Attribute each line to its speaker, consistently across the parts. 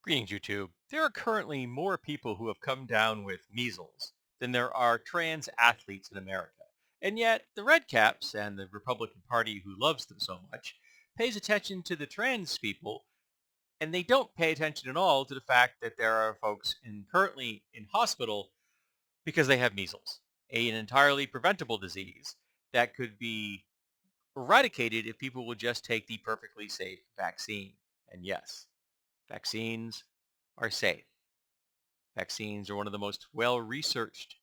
Speaker 1: Greetings, YouTube. There are currently more people who have come down with measles than there are trans athletes in America. And yet, the Red Caps and the Republican Party, who loves them so much, pays attention to the trans people, and they don't pay attention at all to the fact that there are folks currently in hospital because they have measles, an entirely preventable disease that could be eradicated if people would just take the perfectly safe vaccine. And yes, vaccines are safe. Vaccines are one of the most well-researched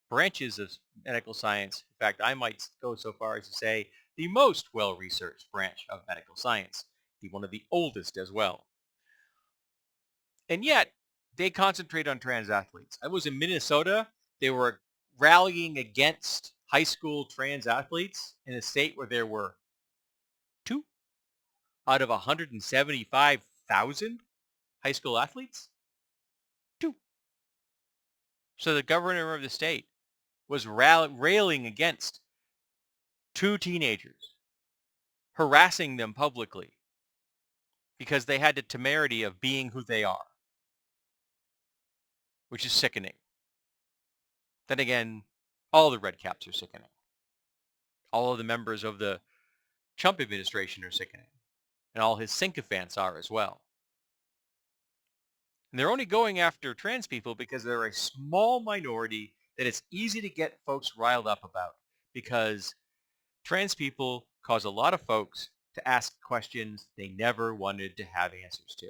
Speaker 1: branches of medical science. In fact, I might go so far as to say the most well-researched branch of medical science, one of the oldest as well. And yet, they concentrate on trans athletes. I was in Minnesota. They were rallying against high school trans athletes in a state where there were two out of 175,000 high school athletes. Two. So the governor of the state was railing against two teenagers, harassing them publicly because they had the temerity of being who they are, which is sickening. Then again, all the Red Caps are sickening. All of the members of the Trump administration are sickening, and all his sycophants are as well. And they're only going after trans people because they're a small minority that it's easy to get folks riled up about, because trans people cause a lot of folks to ask questions they never wanted to have answers to.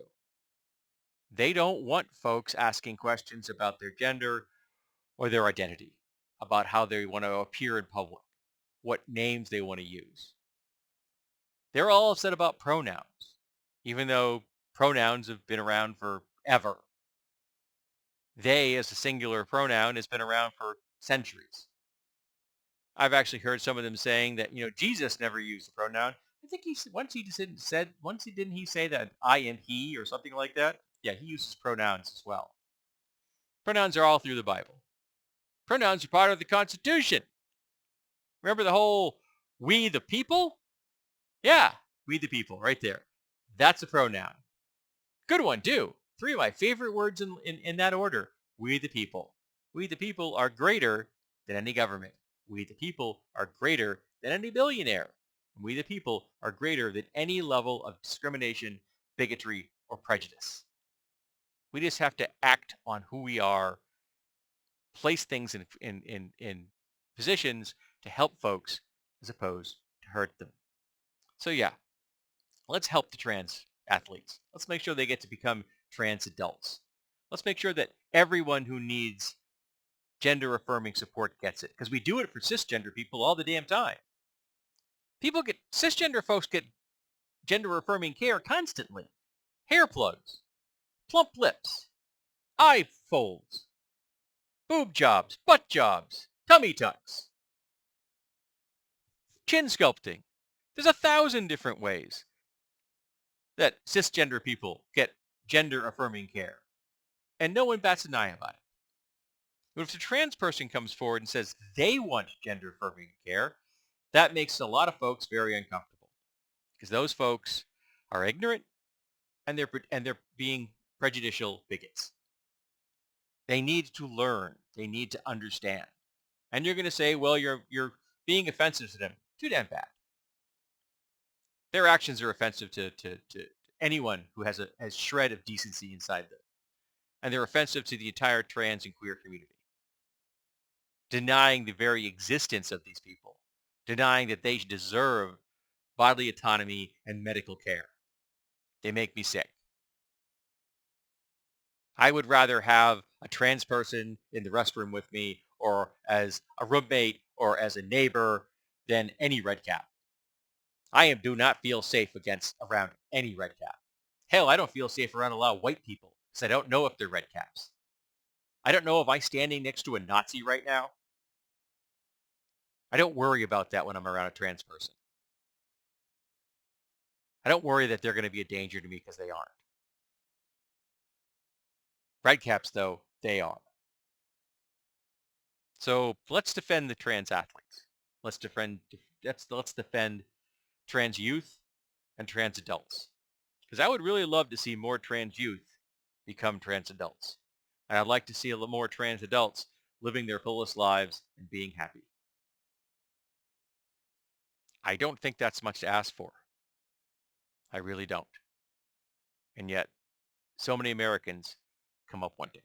Speaker 1: They don't want folks asking questions about their gender or their identity, about how they want to appear in public, what names they want to use. They're all upset about pronouns, even though pronouns have been around forever. They, as a singular pronoun, has been around for centuries. I've actually heard some of them saying that, Jesus never used the pronoun. I think once he didn't he say that I am he or something like that? Yeah, he uses pronouns as well. Pronouns are all through the Bible. Pronouns are part of the Constitution. Remember the whole we the people? Yeah, we the people right there. That's a pronoun. Good one too. Three of my favorite words in that order. We the people. We the people are greater than any government. We the people are greater than any billionaire. We the people are greater than any level of discrimination, bigotry, or prejudice. We just have to act on who we are, place things in positions to help folks as opposed to hurt them. So yeah, let's help the trans athletes. Let's make sure they get to become trans adults. Let's make sure that everyone who needs gender affirming support gets it, because we do it for cisgender people all the damn time. Cisgender folks get gender affirming care constantly. Hair plugs, plump lips, eye folds, boob jobs, butt jobs, tummy tucks, chin sculpting. There's 1,000 different ways that cisgender people get gender affirming care, and no one bats an eye about it. But if a trans person comes forward and says they want gender affirming care, that makes a lot of folks very uncomfortable, because those folks are ignorant, and they're being prejudicial bigots. They need to learn. They need to understand. And you're going to say, well, you're being offensive to them. Too damn bad. Their actions are offensive to anyone who has a shred of decency inside them. And they're offensive to the entire trans and queer community. Denying the very existence of these people. Denying that they deserve bodily autonomy and medical care. They make me sick. I would rather have a trans person in the restroom with me, or as a roommate, or as a neighbor, than any red cap. Do not feel safe around any red cap. Hell, I don't feel safe around a lot of white people because I don't know if they're red caps. I don't know if I'm standing next to a Nazi right now. I don't worry about that when I'm around a trans person. I don't worry that they're going to be a danger to me because they aren't. Red caps, though, they are. So let's defend the trans athletes. Let's defend trans youth and trans adults. Because I would really love to see more trans youth become trans adults. And I'd like to see a little more trans adults living their fullest lives and being happy. I don't think that's much to ask for. I really don't. And yet, so many Americans come up wanting.